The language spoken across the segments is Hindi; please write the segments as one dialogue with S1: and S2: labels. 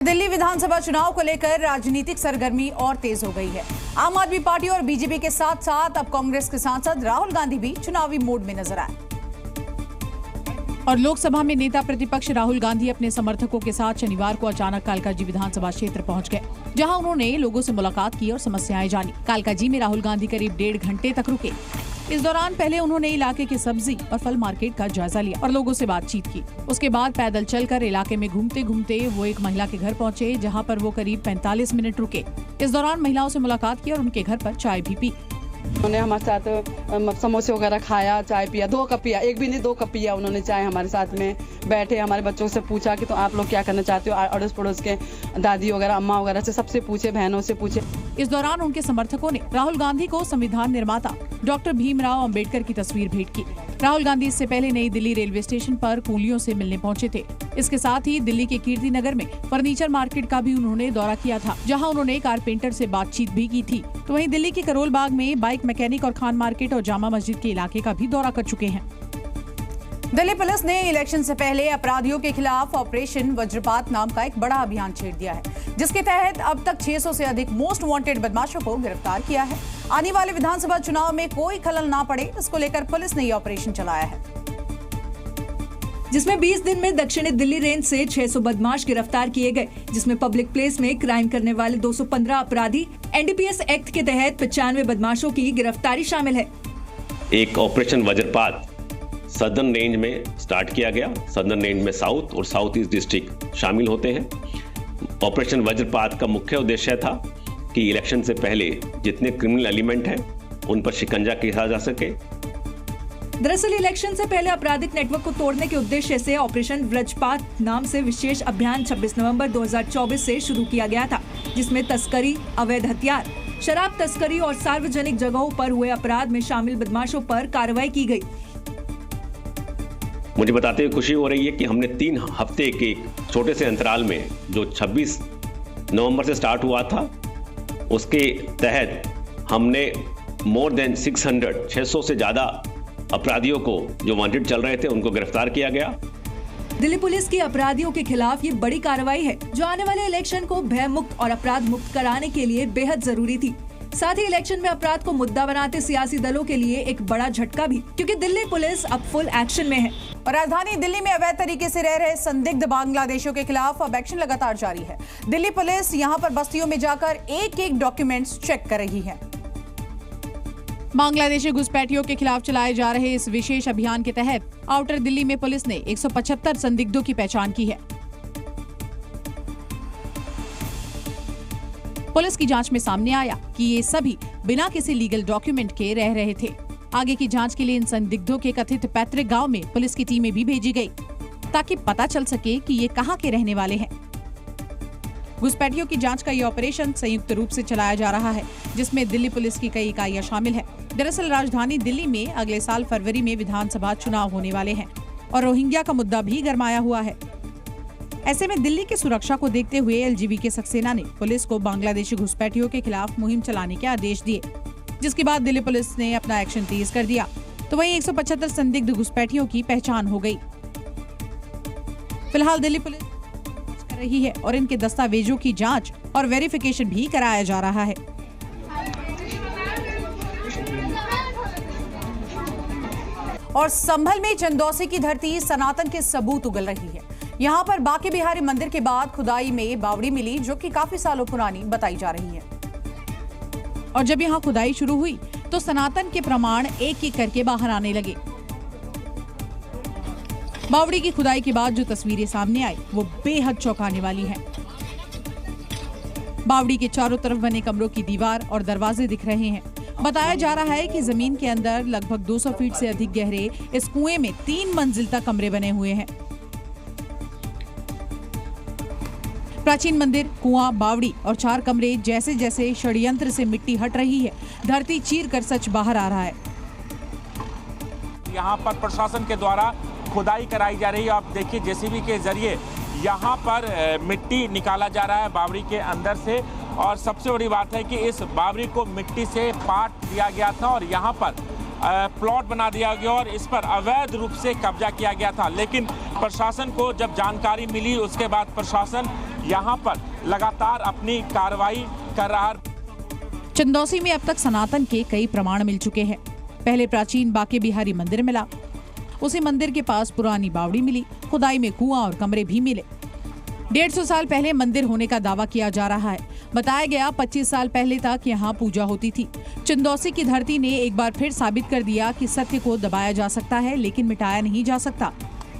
S1: दिल्ली विधानसभा चुनाव को लेकर राजनीतिक सरगर्मी और तेज हो गई है। आम आदमी पार्टी और बीजेपी के साथ साथ अब कांग्रेस के सांसद राहुल गांधी भी चुनावी मोड में नजर आए और लोकसभा में नेता प्रतिपक्ष राहुल गांधी अपने समर्थकों के साथ शनिवार को अचानक कालकाजी विधानसभा क्षेत्र पहुंच गए, जहां उन्होंने लोगों से मुलाकात की और समस्याएं जानी। कालकाजी में राहुल गांधी करीब 1.5 घंटे तक रुके। इस दौरान पहले उन्होंने इलाके के सब्जी और फल मार्केट का जायजा लिया और लोगों से बातचीत की। उसके बाद पैदल चलकर इलाके में घूमते घूमते वो एक महिला के घर पहुंचे, जहां पर वो करीब 45 मिनट रुके। इस दौरान महिलाओं से मुलाकात की और उनके घर पर चाय भी पी।
S2: उन्होंने हमारे साथ समोसे वगैरह खाया, चाय पिया, 2 कप पिया, एक भी नहीं 2 कप पिया उन्होंने चाय। हमारे साथ में बैठे हमारे बच्चों से पूछा कि तो आप लोग क्या करना चाहते हो। अड़ोस पड़ोस के दादी वगैरह, अम्मा वगैरह से सबसे पूछे, बहनों से पूछे।
S1: इस दौरान उनके समर्थकों ने राहुल गांधी को संविधान निर्माता डॉक्टर भीमराव अंबेडकर की तस्वीर भेंट की। राहुल गांधी इससे पहले नई दिल्ली रेलवे स्टेशन पर कूलियों से मिलने पहुंचे थे। इसके साथ ही दिल्ली के कीर्ति नगर में फर्नीचर मार्केट का भी उन्होंने दौरा किया था, जहां उन्होंने कारपेंटर से बातचीत भी की थी। तो वहीं दिल्ली के करोल बाग में बाइक मैकेनिक और खान मार्केट और जामा मस्जिद के इलाके का भी दौरा कर चुके हैं। दिल्ली पुलिस ने इलेक्शन से पहले अपराधियों के खिलाफ ऑपरेशन वज्रपात नाम का एक बड़ा अभियान छेड़ दिया है, जिसके तहत अब तक 600 से अधिक मोस्ट वांटेड बदमाशों को गिरफ्तार किया है। आने वाले विधानसभा चुनाव में कोई खलल ना पड़े, इसको लेकर पुलिस ने ये ऑपरेशन चलाया है,
S3: जिसमें 20 दिन में दक्षिणी दिल्ली रेंज से 600 बदमाश गिरफ्तार किए गए, जिसमें पब्लिक प्लेस में क्राइम करने वाले 215 अपराधी, एनडीपीएस एक्ट के तहत 95 बदमाशों की गिरफ्तारी शामिल है।
S4: एक ऑपरेशन वज्रपात सदर्न रेंज में स्टार्ट किया गया। सदर्न रेंज में साउथ और साउथ ईस्ट डिस्ट्रिक्ट शामिल होते हैं। ऑपरेशन वज्रपात का मुख्य उद्देश्य था कि इलेक्शन से पहले जितने क्रिमिनल एलिमेंट हैं उन पर शिकंजा कसा जा सके।
S3: दरअसल इलेक्शन से पहले आपराधिक नेटवर्क को तोड़ने के उद्देश्य से ऑपरेशन वज्रपात नाम से विशेष अभियान 26 नवंबर 2024 से शुरू किया गया था, जिसमें तस्करी, अवैध हथियार, शराब तस्करी और सार्वजनिक जगहों पर हुए अपराध में शामिल बदमाशों पर कार्रवाई की गई।
S4: मुझे बताते हुए खुशी हो रही है कि हमने 3 हफ्ते के छोटे से अंतराल में, जो 26 नवंबर से स्टार्ट हुआ था, उसके तहत हमने मोर देन 600 से ज्यादा अपराधियों को जो वांटेड चल रहे थे उनको गिरफ्तार किया गया।
S3: दिल्ली पुलिस की अपराधियों के खिलाफ ये बड़ी कार्रवाई है, जो आने वाले इलेक्शन को भय मुक्त और अपराध मुक्त कराने के लिए बेहद जरूरी थी। साथ ही इलेक्शन में अपराध को मुद्दा बनाते सियासी दलों के लिए एक बड़ा झटका भी, क्योंकि दिल्ली पुलिस अब फुल एक्शन में है।
S1: और राजधानी दिल्ली में अवैध तरीके से रह रहे संदिग्ध बांग्लादेशियों के खिलाफ अब एक्शन लगातार जारी है। दिल्ली पुलिस यहां पर बस्तियों में जाकर एक-एक डॉक्यूमेंट्स चेक कर रही है। बांग्लादेशी घुसपैठियों के खिलाफ चलाए जा रहे इस विशेष अभियान के तहत आउटर दिल्ली में पुलिस ने 175 संदिग्धों की पहचान की है। पुलिस की जांच में सामने आया कि ये सभी बिना किसी लीगल डॉक्यूमेंट के रह रहे थे। आगे की जांच के लिए इन संदिग्धों के कथित पैतृक गांव में पुलिस की टीमें भी भेजी गई, ताकि पता चल सके कि ये कहां के रहने वाले हैं। घुसपैठियों की जांच का ये ऑपरेशन संयुक्त रूप से चलाया जा रहा है, जिसमें दिल्ली पुलिस की कई इकाइयां शामिल है। दरअसल राजधानी दिल्ली में अगले साल फरवरी में विधानसभा चुनाव होने वाले हैं और रोहिंग्या का मुद्दा भी गरमाया हुआ है। ऐसे में दिल्ली की सुरक्षा को देखते हुए एलजीबी सक्सेना ने पुलिस को बांग्लादेशी घुसपैठियों के खिलाफ मुहिम चलाने के आदेश दिए, जिसके बाद दिल्ली पुलिस ने अपना एक्शन तेज कर दिया। तो वहीं 175 संदिग्ध घुसपैठियों की पहचान हो गई। फिलहाल दिल्ली पुलिस कर रही है और इनके दस्तावेजों की जांच और वेरिफिकेशन भी कराया जा रहा है। और संभल में चंदौसी की धरती सनातन के सबूत उगल रही है। यहाँ पर बांके बिहारी मंदिर के बाद खुदाई में बावड़ी मिली, जो कि काफी सालों पुरानी बताई जा रही है। और जब यहाँ खुदाई शुरू हुई तो सनातन के प्रमाण एक-एक करके बाहर आने लगे। बावड़ी की खुदाई के बाद जो तस्वीरें सामने आई वो बेहद चौंकाने वाली हैं। बावड़ी के चारों तरफ बने कमरों की दीवार और दरवाजे दिख रहे हैं। बताया जा रहा है कि जमीन के अंदर लगभग 200 फीट से अधिक गहरे इस कुएं में 3 मंजिल तक कमरे बने हुए हैं। प्राचीन मंदिर, कुआं, बावड़ी और 4 कमरे, जैसे जैसे षड्यंत्र से मिट्टी हट रही है, धरती चीर कर सच बाहर आ रहा है।
S5: यहाँ पर प्रशासन के द्वारा खुदाई कराई जा रही है। आप देखिए जेसीबी के जरिए यहाँ पर मिट्टी निकाला जा रहा है बावड़ी के अंदर से। और सबसे बड़ी बात है कि इस बावड़ी को मिट्टी से पाट दिया गया था और यहाँ पर प्लॉट बना दिया गया और इस पर अवैध रूप से कब्जा किया गया था। लेकिन प्रशासन को जब जानकारी मिली उसके बाद प्रशासन यहाँ पर लगातार अपनी कार्रवाई कर रहा है।
S1: चंदौसी में अब तक सनातन के कई प्रमाण मिल चुके हैं। पहले प्राचीन बाके बिहारी मंदिर मिला, उसी मंदिर के पास पुरानी बावड़ी मिली, खुदाई में कुआं और कमरे भी मिले। 150 साल पहले मंदिर होने का दावा किया जा रहा है। बताया गया 25 साल पहले तक यहाँ पूजा होती थी। चंदौसी की धरती ने एक बार फिर साबित कर दिया कि सत्य को दबाया जा सकता है लेकिन मिटाया नहीं जा सकता।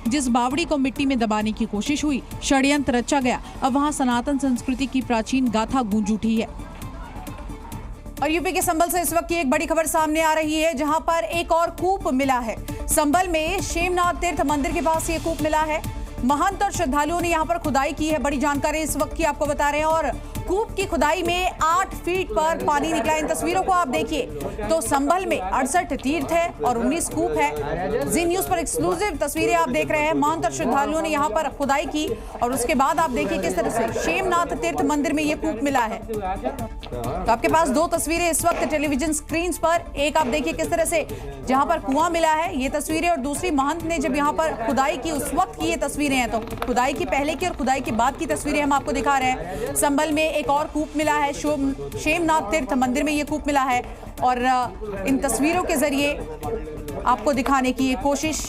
S1: जिस बावड़ी को मिट्टी में दबाने की कोशिश हुई, षड्यंत्र रचा गया। अब वहाँ सनातन संस्कृति की प्राचीन गाथा गूंज उठी है। और यूपी के संभल से इस वक्त की एक बड़ी खबर सामने आ रही है, जहां पर एक और कूप मिला है। संभल में शेमनाथ तीर्थ मंदिर के पास ये कूप मिला है। महंत और श्रद्धालुओं ने यहां पर खुदाई की है। बड़ी जानकारी इस वक्त की आपको बता रहे हैं। और कूप की खुदाई में 8 फीट पर पानी निकला। इन तस्वीरों को आप देखिए तो संभल में 68 तीर्थ है और 19 कूप है। जी न्यूज पर एक्सक्लूसिव तस्वीरें आप देख रहे हैं। महंत और श्रद्धालुओं ने यहाँ पर खुदाई की और उसके बाद आप देखिए किस तरह से शेमनाथ तीर्थ मंदिर में ये कूप मिला है। तो आपके पास 2 तस्वीरें इस वक्त टेलीविजन स्क्रीन पर। एक आप देखिए किस तरह से जहां पर कुआं मिला है ये तस्वीरें, और दूसरी महंत ने जब यहाँ पर खुदाई की उस वक्त की ये तस्वीरें हैं। तो खुदाई की पहले की और खुदाई के बाद की तस्वीरें हम आपको दिखा रहे हैं। संभल में एक और कूप मिला है, शेमनाथ तीर्थ मंदिर में ये कूप मिला है और इन तस्वीरों के जरिए आपको दिखाने की ये कोशिश।